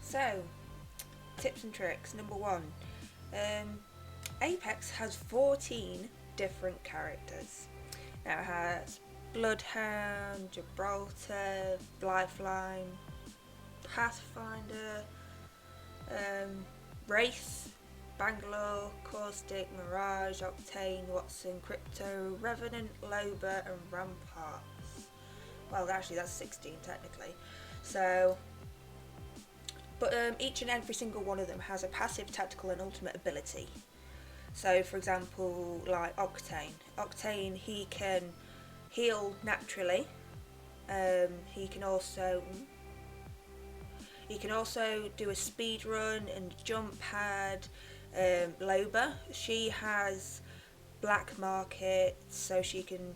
So, tips and tricks. Number one, Apex has 14 different characters. Now it has Bloodhound, Gibraltar, Lifeline, Pathfinder, Wraith, Bangalore, Caustic, Mirage, Octane, Watson, Crypto, Revenant, Loba and Ramparts. Well, actually that's 16 technically. So, but each and every single one of them has a passive, tactical and ultimate ability. So for example, like Octane, he can heal naturally. He can also do a speed run and jump pad. Loba, she has black market, so she can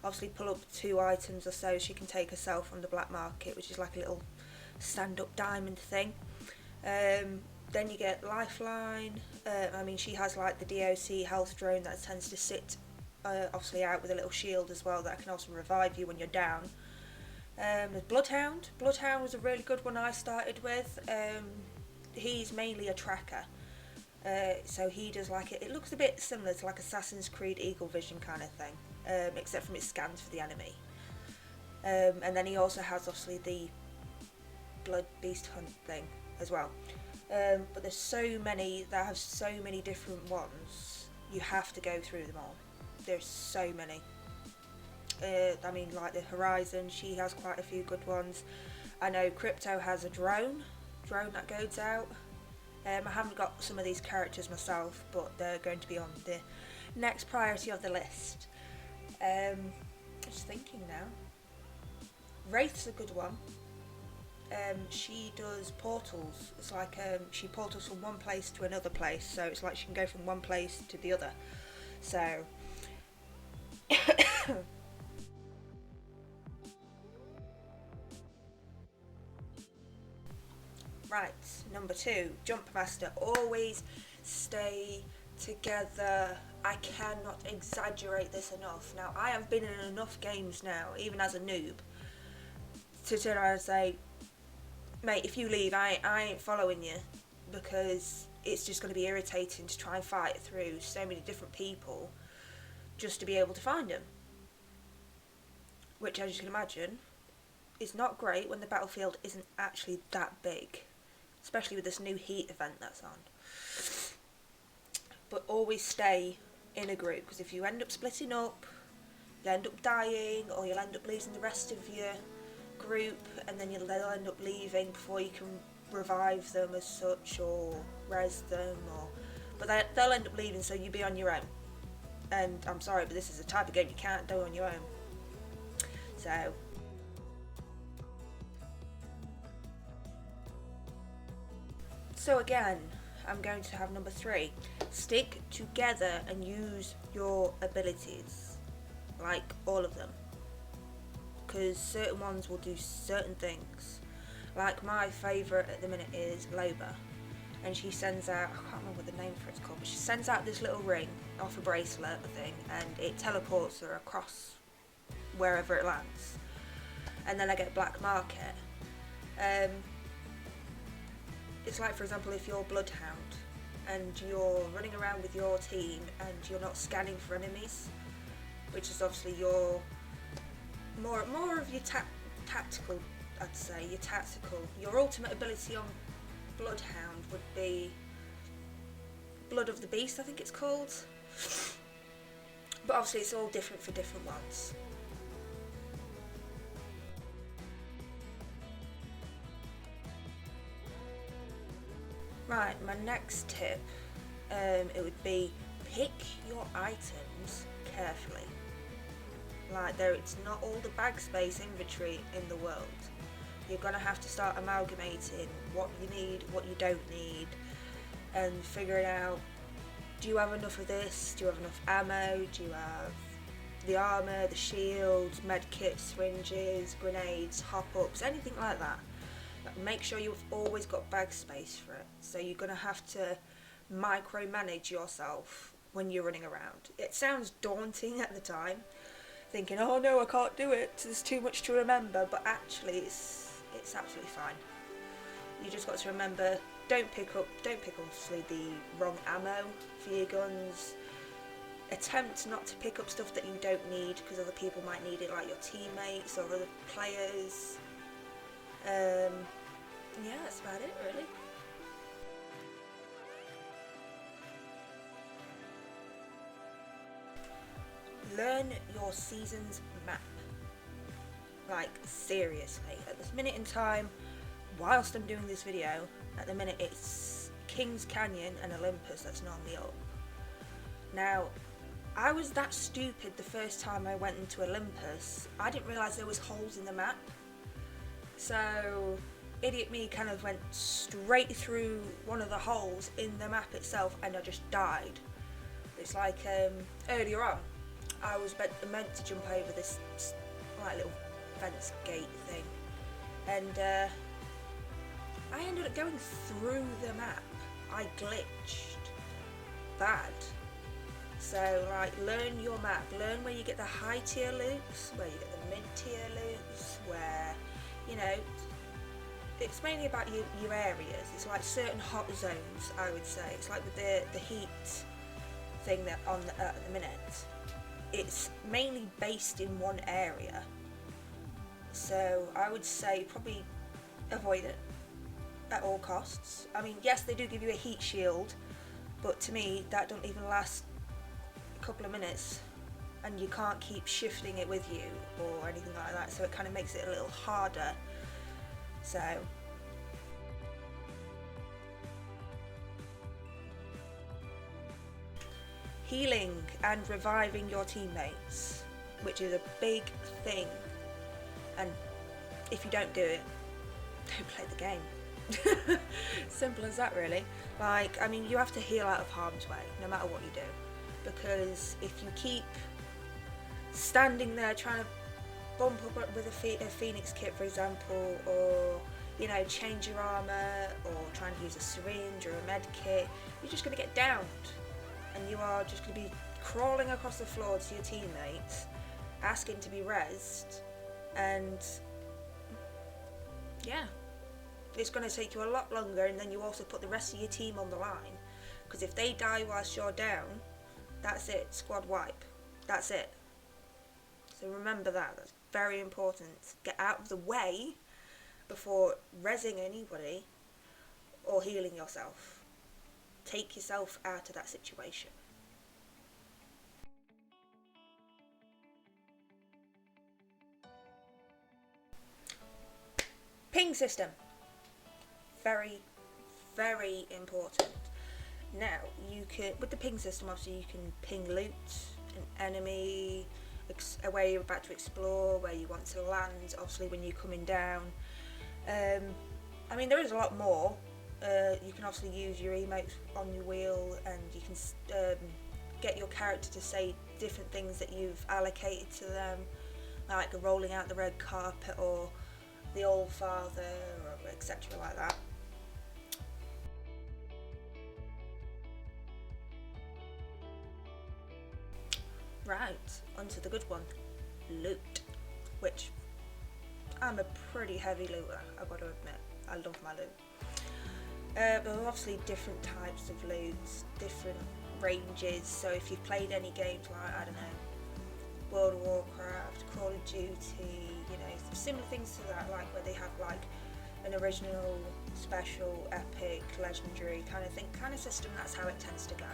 obviously pull up 2 items or so. She can take herself on the black market, which is like a little stand-up diamond thing. Then you get Lifeline. She has like the DOC health drone that tends to sit obviously out with a little shield as well that can also revive you when you're down. There's Bloodhound. Bloodhound was a really good one I started with. He's mainly a tracker. So he does like it looks a bit similar to like Assassin's Creed Eagle Vision kind of thing, except from it scans for the enemy. And then he also has obviously the Blood Beast Hunt thing as well. But there's so many that have so many different ones. You have to go through them all. There's so many. Like the Horizon, she has quite a few good ones. I know Crypto has a drone that goes out. I haven't got some of these characters myself, but they're going to be on the next priority of the list. Just thinking now. Wraith's a good one. She does portals. It's like she portals from one place to another place, so it's like she can go from one place to the other. So right, number 2, JumpMaster. Always stay together. I cannot exaggerate this enough. Now, I have been in enough games now, even as a noob, to turn around and say, mate, if you leave, I ain't following you, because it's just going to be irritating to try and fight through so many different people just to be able to find them. Which, as you can imagine, is not great when the battlefield isn't actually that big, especially with this new heat event that's on. But always stay in a group, because if you end up splitting up, you'll end up dying, or you'll end up losing the rest of your group, and then they'll end up leaving before you can revive them as such, or res them, but they'll end up leaving, so you'll be on your own. And I'm sorry, but this is a type of game you can't do on your own. So again, I'm going to have number 3. Stick together and use your abilities, like all of them, because certain ones will do certain things. Like my favourite at the minute is Loba, and she sends out, I can't remember what the name for it's called, but she sends out this little ring off a bracelet thing, and it teleports her across wherever it lands. And then I get black market. It's like, for example, if you're Bloodhound and you're running around with your team and you're not scanning for enemies, which is obviously your more of your tactical, I'd say, your tactical. Your ultimate ability on Bloodhound would be Blood of the Beast, I think it's called. But obviously it's all different for different ones. Right, my next tip, it would be pick your items carefully. Like, it's not all the bag space inventory in the world. You're going to have to start amalgamating what you need, what you don't need, and figuring out, do you have enough of this, do you have enough ammo, do you have the armour, the shields, medkits, syringes, grenades, hop-ups, anything like that. Make sure you've always got bag space for it. So you're going to have to micromanage yourself when you're running around. It sounds daunting at the time, thinking, oh no, I can't do it, there's too much to remember, but actually it's absolutely fine. You just got to remember, don't pick obviously the wrong ammo for your guns. Attempt not to pick up stuff that you don't need because other people might need it, like your teammates or other players. Yeah, that's about it really. Learn your season's map. Like, seriously, at this minute in time, whilst I'm doing this video, at the minute it's Kings Canyon and Olympus that's normally up. Now, I was that stupid the first time I went into Olympus, I didn't realise there was holes in the map. So, idiot me kind of went straight through one of the holes in the map itself and I just died. It's like, earlier on, I was meant to jump over this like little fence gate thing, and I ended up going through the map. I glitched bad. So like, learn your map, learn where you get the high tier loots, where you get the mid tier loots, where, you know, it's mainly about your areas. It's like certain hot zones, I would say. It's like with the heat thing that at the minute, it's mainly based in one area, so I would say probably avoid it at all costs. I mean, yes, they do give you a heat shield, but to me that don't even last a couple of minutes and you can't keep shifting it with you or anything like that, so it kind of makes it a little harder. So healing and reviving your teammates, which is a big thing, and if you don't do it, don't play the game. Simple as that really. Like, I mean, you have to heal out of harm's way no matter what you do, because if you keep standing there trying to bump up with a Phoenix kit, for example, or, you know, change your armour, or trying to use a syringe or a med kit, you're just going to get downed. And you are just going to be crawling across the floor to your teammates, asking to be rezzed, and yeah, it's going to take you a lot longer, and then you also put the rest of your team on the line, because if they die whilst you're down, that's it, squad wipe, that's it. So remember that, that's very important. Get out of the way before rezzing anybody or healing yourself. Take yourself out of that situation. Ping system. Very, very important. Now, you can, with the ping system, obviously you can ping loot, an enemy, where you're about to explore, where you want to land, obviously when you're coming down. I mean, there is a lot more. You can obviously use your emotes on your wheel, and you can get your character to say different things that you've allocated to them, like rolling out the red carpet or the All Father, or etc. like that. Right, onto the good one, loot, which I'm a pretty heavy looter, I've got to admit. I love my loot. But obviously different types of loots, different ranges, so if you've played any games like, I don't know, World of Warcraft, Call of Duty, you know, similar things to that, like where they have like an original, special, epic, legendary kind of thing, kind of system, that's how it tends to go.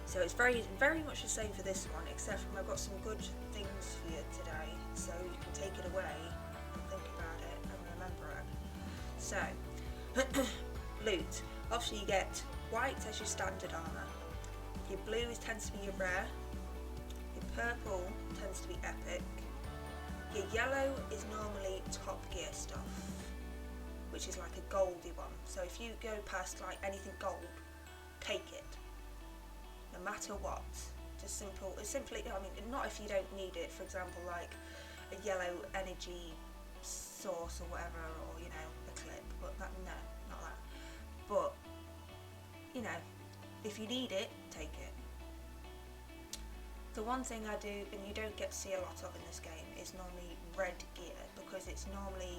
So it's very, very much the same for this one, except for I've got some good things for you today, so you can take it away and think about it and remember it. So, loot. Obviously you get white as your standard armour, your blue tends to be your rare, your purple tends to be epic, your yellow is normally Top Gear stuff, which is like a goldy one, so if you go past like anything gold, take it, no matter what. Just simple, it's simply, I mean, not if you don't need it, for example like a yellow energy source or whatever, or, you know, a clip, but that, no, not that. But, you know, if you need it, take it. The one thing I do, and you don't get to see a lot of in this game, is normally red gear, because it's normally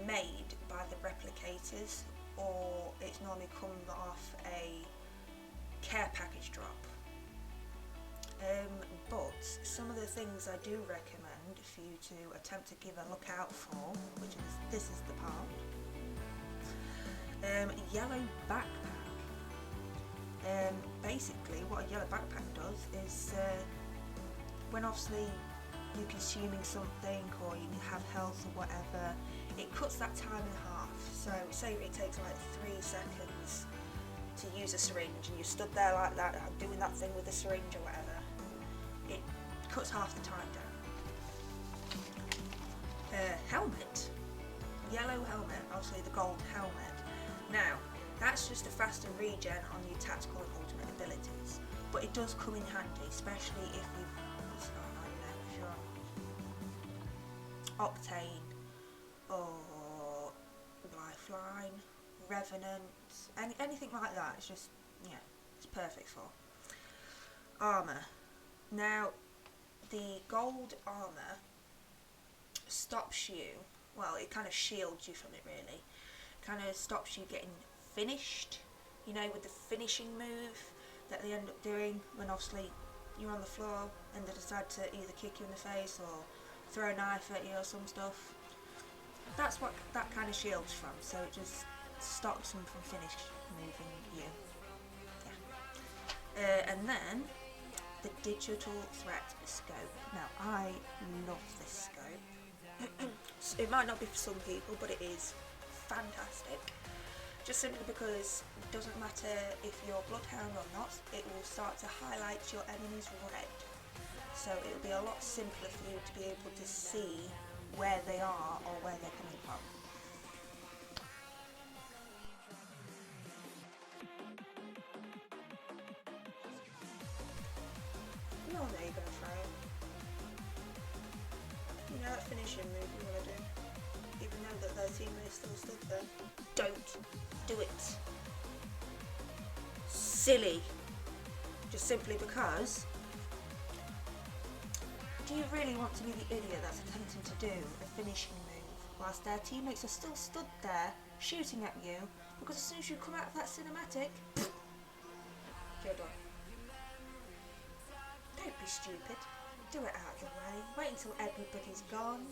made by the replicators, or it's normally come off a care package drop. But some of the things I do recommend for you to attempt to give a look out for, which is, this is the part. Yellow backpack. Basically what a yellow backpack does is when obviously you're consuming something or you have health or whatever, it cuts that time in half. So say it takes like 3 seconds to use a syringe and you stood there like that doing that thing with the syringe or whatever, it cuts half the time down. Helmet. Yellow helmet, obviously the gold helmet. Now, that's just a faster regen on your tactical and ultimate abilities, but it does come in handy, especially if you've, if you're on Octane or Lifeline, Revenant, anything like that. It's just, yeah, it's perfect for. Armour. Now, the gold armour stops you, well, it kind of shields you from it really. Kind of stops you getting finished, you know, with the finishing move that they end up doing when obviously you're on the floor and they decide to either kick you in the face or throw a knife at you or some stuff. That's what that kind of shields from, so it just stops them from finish moving you. Yeah. And then the digital threat scope. Now I love this scope. It might not be for some people, but it is fantastic. Just simply because it doesn't matter if you're bloodhound or not, it will start to highlight your enemies red. So it will be a lot simpler for you to be able to see where they are or where they're coming from. No, there you're going to throw it. You know that finishing move you want to do? Even though that their teammates still stood there. Don't do it. Silly. Just simply because. Do you really want to be the idiot that's attempting to do a finishing move whilst their teammates are still stood there shooting at you? Because as soon as you come out of that cinematic, you're done. Don't be stupid. Do it out of the way. Wait until everybody's gone,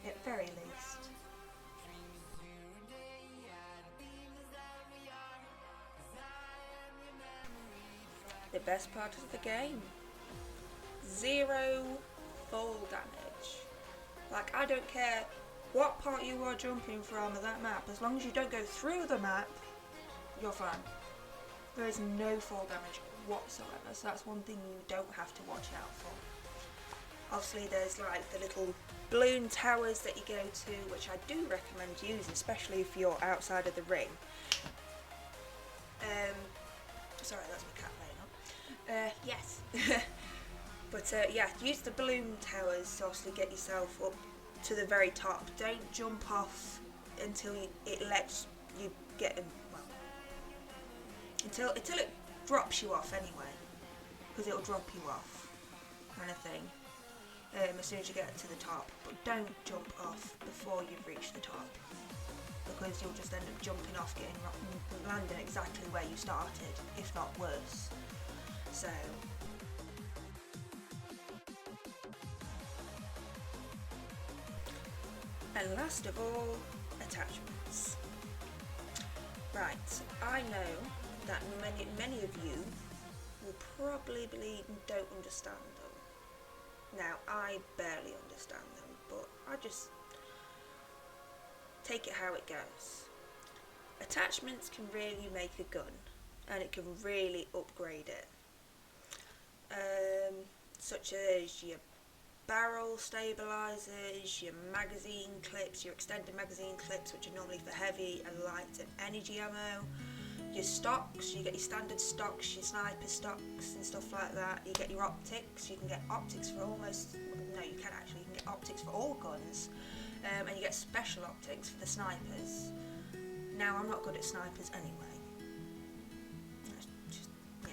at very least. The best part of the game. 0 fall damage. Like, I don't care what part you are jumping from of that map, as long as you don't go through the map, you're fine. There is no fall damage whatsoever, so that's one thing you don't have to watch out for. Obviously there's like the little balloon towers that you go to, which I do recommend using, especially if you're outside of the ring. Sorry, that's my cat laying up. Yes. But yeah, use the balloon towers to obviously get yourself up to the very top. Don't jump off until it lets you get in, well, until it drops you off anyway, because it'll drop you off, kind of thing, as soon as you get to the top. But don't jump off before you've reached the top, because you'll just end up jumping off, landing exactly where you started, if not worse. So. And last of all, attachments. Right, I know that many of you will probably don't understand them. Now, I barely understand them, but I just take it how it goes. Attachments can really make a gun, and it can really upgrade it. Such as your barrel stabilizers, your magazine clips, your extended magazine clips, which are normally for heavy and light and energy ammo, your stocks, you get your standard stocks, your sniper stocks and stuff like that. You get your optics, you can get optics for almost, no you can actually, you can get optics for all guns, and you get special optics for the snipers. Now I'm not good at snipers anyway, just, yeah.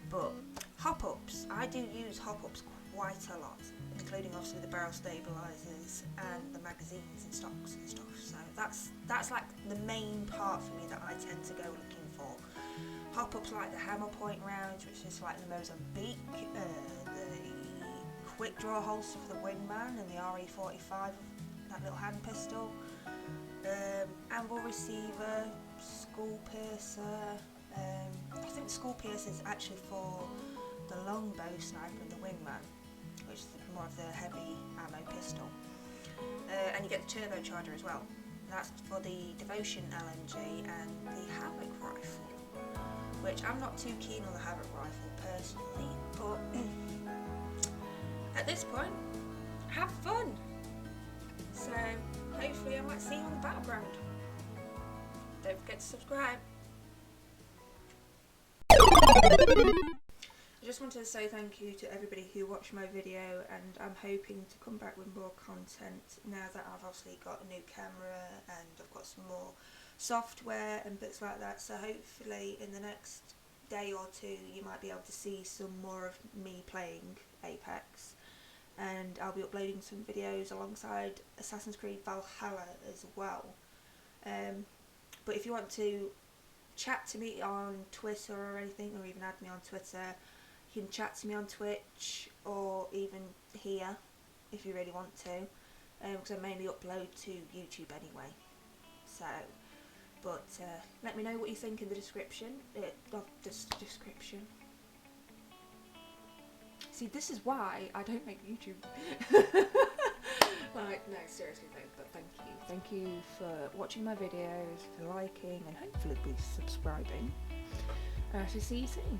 But Hop-ups. I do use hop-ups quite a lot, including obviously the barrel stabilizers and the magazines and stocks and stuff. So that's like the main part for me that I tend to go looking for. Hop-ups like the hammer point rounds, which is like the Mozambique, the quick draw holster for the Wingman, and the RE45, that little hand pistol, anvil receiver, skull piercer. I think the skull piercer is actually for the longbow sniper and the Wingman, which is more of the heavy ammo pistol. And you get the turbocharger as well. That's for the Devotion LMG and the Havoc rifle, which I'm not too keen on the Havoc rifle personally, but at this point, have fun! So hopefully I might see you on the battleground. Don't forget to subscribe. I just wanted to say thank you to everybody who watched my video, and I'm hoping to come back with more content now that I've obviously got a new camera and I've got some more software and bits like that. So hopefully in the next day or two you might be able to see some more of me playing Apex, and I'll be uploading some videos alongside Assassin's Creed Valhalla as well. But if you want to chat to me on Twitter or anything, or even add me on Twitter, you can chat to me on Twitch or even here if you really want to, because I mainly upload to YouTube anyway. So, but let me know what you think in the description. Description. See, this is why I don't make YouTube. Like, no, seriously though, but thank you. Thank you for watching my videos, for liking, and hopefully be subscribing. I shall see you soon.